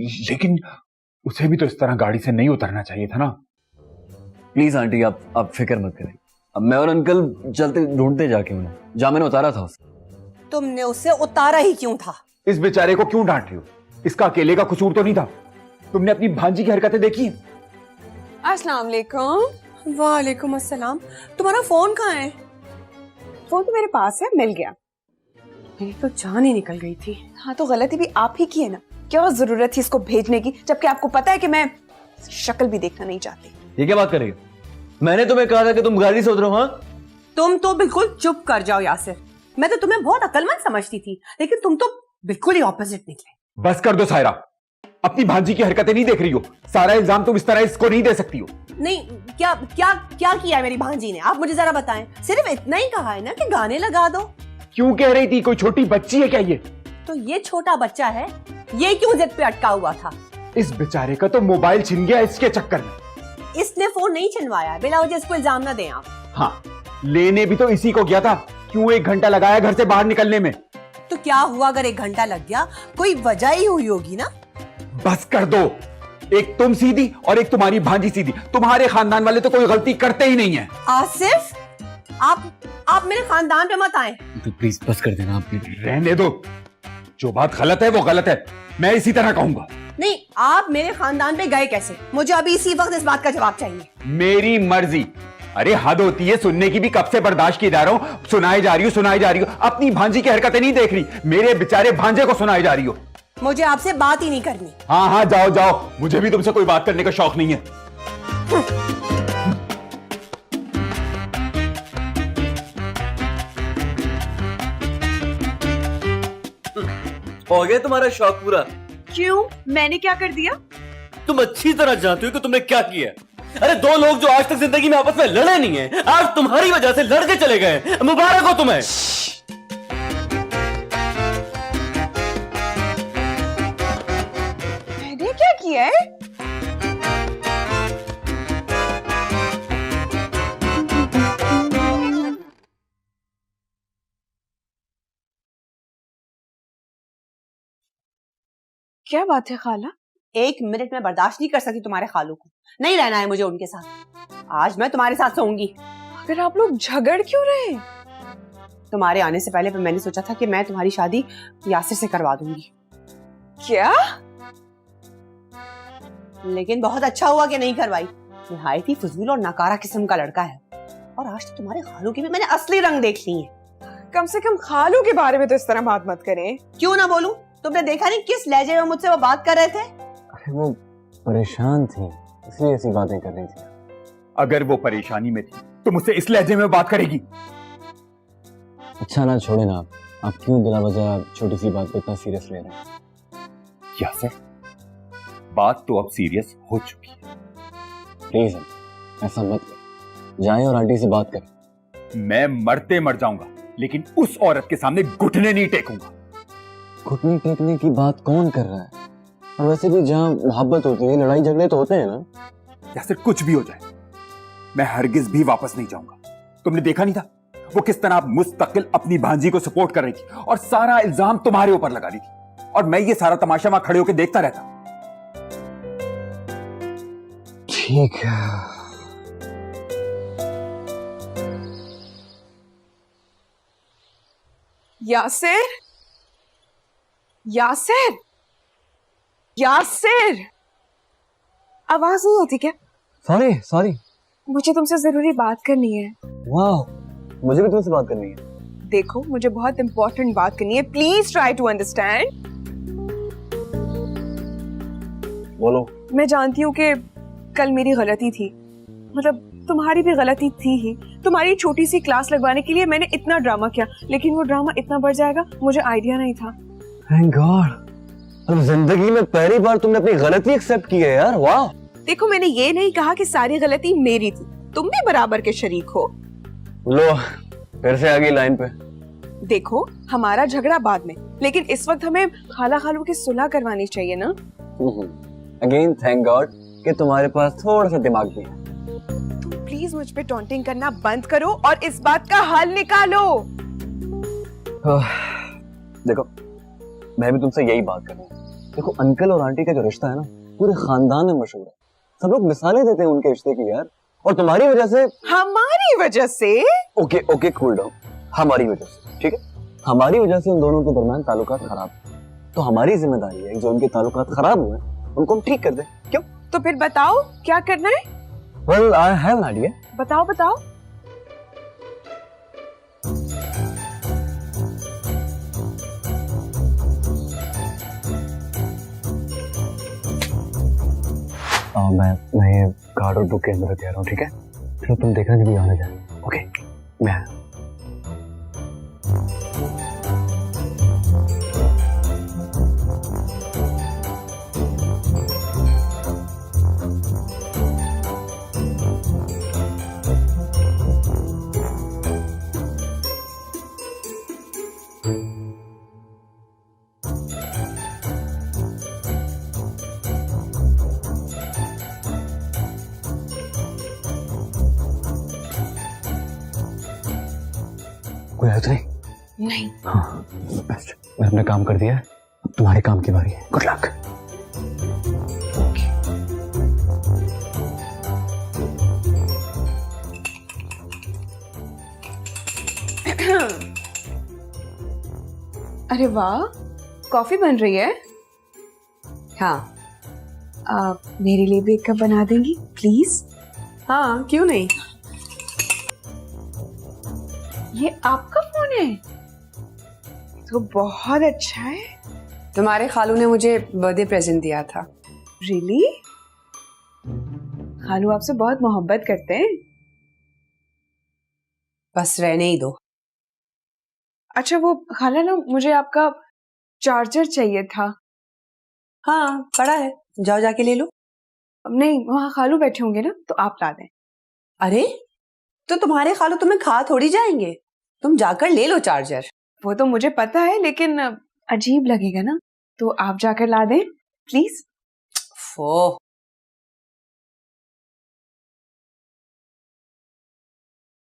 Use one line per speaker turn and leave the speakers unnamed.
लेकिन उसे भी तो इस तरह गाड़ी से नहीं उतरना चाहिए था ना।
प्लीज आंटी आप फिक्र मत करें। अब मैं और अंकल चलते ढूंढते जाके उन्हें, जहां मैंने उतारा था उसे।
तुमने उसे उतारा ही क्यों था?
इस बेचारे को क्यों डांट रही हो? इसका अकेले का कसूर तो नहीं था। तुमने अपनी भांजी की हरकतें देखी हैं?
अस्सलाम वालेकुम।
वालेकुम अस्सलाम। तुम्हारा फोन कहाँ है?
फोन तो मेरे पास है, मिल गया।
मेरी तो जान ही निकल गई थी।
हाँ तो गलती भी आप ही की है ना, क्या जरूरत थी इसको भेजने की, जबकि आपको पता है कि मैं शक्ल भी देखना नहीं चाहती।
ये क्या बात करेगी? मैंने तुम्हें कहा था कि तुम गाड़ी से उतरो। हाँ
तुम तो बिल्कुल चुप कर जाओ यासिर। मैं तो तुम्हें बहुत अक्लमंद समझती थी, लेकिन तुम तो बिल्कुल ही ऑपोजिट निकले।
बस कर दो सायरा, अपनी भांजी की हरकतें नहीं देख रही हो। सारा इल्जाम तुम इस तरह इसको नहीं दे सकती हो।
नहीं, क्या क्या क्या किया है मेरी भांजी ने? आप मुझे जरा बताएं। सिर्फ इतना ही कहा है ना कि गाने लगा दो।
क्यों कह रही थी? कोई छोटी बच्ची है क्या ये?
तो ये छोटा बच्चा है, ये क्यों जिद पे अटका हुआ था?
इस बेचारे का तो मोबाइल छिन गया इसके चक्कर में।
इसने फोन नहीं छिनवाया, बिना वजह इसको इल्जाम ना दें आप।
हाँ, लेने भी तो इसी को गया था। क्यों 1 घंटा लगाया घर से बाहर निकलने में?
तो क्या हुआ अगर 1 घंटा लग गया? कोई वजह ही हुई होगी ना।
बस कर दो। एक तुम सीधी और एक तुम्हारी भांजी सीधी। तुम्हारे खानदान वाले तो कोई गलती करते ही नहीं है।
आसिफ, आप मेरे खानदान पे मत आए।
तो प्लीज बस कर देना आप।
रहने दो, जो बात गलत है वो गलत है, मैं इसी तरह कहूंगा।
नहीं, आप मेरे खानदान पे गए कैसे? मुझे अभी इसी वक्त इस बात का जवाब चाहिए।
मेरी मर्जी। अरे हद होती है, सुनने की भी कब से बर्दाश्त की जा रहा हूँ। सुनाई जा रही हो। अपनी भांजी की हरकतें नहीं देख रही, मेरे बेचारे भांजे को सुनाई जा रही हो।
मुझे आपसे बात ही नहीं करनी।
हाँ जाओ, मुझे भी तुमसे कोई बात करने का शौक नहीं है।
हो गया तुम्हारा शौक पूरा?
क्यों, मैंने क्या कर दिया?
तुम अच्छी तरह जानते हो कि तुमने क्या किया। अरे 2 लोग जो आज तक जिंदगी में आपस में लड़े नहीं है, आज तुम्हारी वजह से लड़ के चले गए। मुबारक हो तुम्हें।
मैंने क्या किया है? क्या बात है खाला?
1 मिनट में बर्दाश्त नहीं कर सकती तुम्हारे खालू को। नहीं रहना है मुझे उनके साथ। आज मैं तुम्हारे साथ सोऊंगी।
अगर आप लोग झगड़ क्यों रहे?
तुम्हारे आने से पहले मैंने सोचा था कि मैं तुम्हारी शादी यासिर से करवा दूंगी।
क्या?
लेकिन बहुत अच्छा हुआ कि नहीं करवाई। निहायत ही फजूल और नकारा किस्म का लड़का है। और आज तो तुम्हारे खालू की भी मैंने असली रंग देख ली है।
कम से कम खालू के बारे में तो इस तरह बात मत करें।
क्यों ना बोलूं? तुमने देखा नहीं किस लहजे में मुझसे वो बात कर रहे थे?
अरे वो परेशान थी, इसलिए ऐसी बातें कर रही थी।
अगर वो परेशानी में थी तो मुझसे इस लहजे में बात करेगी?
अच्छा ना, छोड़े ना आप क्यों बिना वजह छोटी सी बात को इतना सीरियस ले रहे हैं?
यासिर, बात तो अब सीरियस हो चुकी है।
प्लीज ऐसा मत कर, जाएं और आंटी से बात करें।
मैं मरते मर जाऊंगा, लेकिन उस औरत के सामने घुटने नहीं टेकूंगा।
घुटने टेकने की बात कौन कर रहा है? और वैसे भी जहाँ मोहब्बत होती है, लड़ाई झगड़े तो होते हैं ना।
यासिर, कुछ भी हो जाए, मैं हरगिज भी वापस नहीं जाऊंगा। तुमने देखा नहीं था वो किस तरह मुस्तकिल अपनी भांजी को सपोर्ट कर रही थी और सारा इल्जाम तुम्हारे ऊपर लगा रही थी, और मैं ये सारा तमाशा वहां खड़े होकर देखता रहता।
ठीक है।
यासिर, यासिर, यासिर, आवाज नहीं आती क्या?
सॉरी,
मुझे तुमसे जरूरी बात करनी है।
वाह, मुझे भी तुमसे बात करनी है।
देखो, मुझे बहुत इंपॉर्टेंट बात करनी है, प्लीज ट्राई टू अंडरस्टैंड।
बोलो।
मैं जानती हूँ कि कल मेरी गलती थी, मतलब तुम्हारी भी गलती थी ही। तुम्हारी छोटी सी क्लास लगवाने के लिए मैंने इतना ड्रामा किया, लेकिन वो ड्रामा इतना बढ़ जाएगा मुझे आइडिया नहीं था।
थैंक गॉड, अब जिंदगी में पहली बार तुमने अपनी गलती एक्सेप्ट की है यार। वाह।
देखो, मैंने ये नहीं कहा कि सारी गलती मेरी थी, तुम भी बराबर के शरीक हो।
लो, फिर से आ गई लाइन पे।
देखो, हमारा झगड़ा बाद में, लेकिन इस वक्त हमें खाला खालू की सुलह करवानी चाहिए ना।
अगेन थैंक गॉड कि तुम्हारे पास थोड़ा सा दिमाग भी है।
तुम प्लीज मुझ पे टॉन्टिंग करना बंद करो और इस बात का हल निकालो।
देखो, मैं भी तुमसे यही बात कर रहा हूँ
देखो अंकल और आंटी का जो रिश्ता है ना पूरे खानदान में मशहूर है। सब लोग मिसालें देते हैं उनके रिश्ते की यार, और तुम्हारी वजह से।
हमारी वजह से?
ओके ओके कूल डाउन, हमारी वजह से, ठीक है? हमारी वजह से उन दोनों के दरमियान ताल्लुकात खराब, तो हमारी जिम्मेदारी है जो उनके ताल्लुकात खराब हुए उनको हम ठीक कर दें। क्यों?
तो फिर बताओ क्या करना है?
Well I have an idea.
बताओ बताओ।
मैं ये कार्ड और बुक के अंदर तैयार हूँ, ठीक है? फिर तुम देखना जब भी आने जाए। ओके मैं आया। कोई आया तो नहीं?
नहीं।
हाँ बेस्ट, मैं अपना काम कर दिया है, अब तुम्हारे काम की बारी है। Good luck.
अरे वाह, कॉफी बन रही है।
हाँ
मेरे लिए भी एक कप बना देंगी प्लीज?
हाँ, क्यों नहीं।
ये आपका फोन है? तो बहुत अच्छा है।
तुम्हारे खालू ने मुझे बर्थडे प्रेजेंट दिया था।
रियली? खालू आपसे बहुत मोहब्बत करते हैं।
बस रहने ही दो।
अच्छा वो खाला ना, मुझे आपका चार्जर चाहिए था।
हाँ पड़ा है, जाओ जाके ले लो।
नहीं, वहाँ खालू बैठे होंगे ना, तो आप ला दें।
अरे तो तुम्हारे खालू तुम्हें खा थोड़ी जाएंगे, तुम जाकर ले लो चार्जर।
वो तो मुझे पता है, लेकिन अजीब लगेगा ना, तो आप जाकर ला दें प्लीज।
फो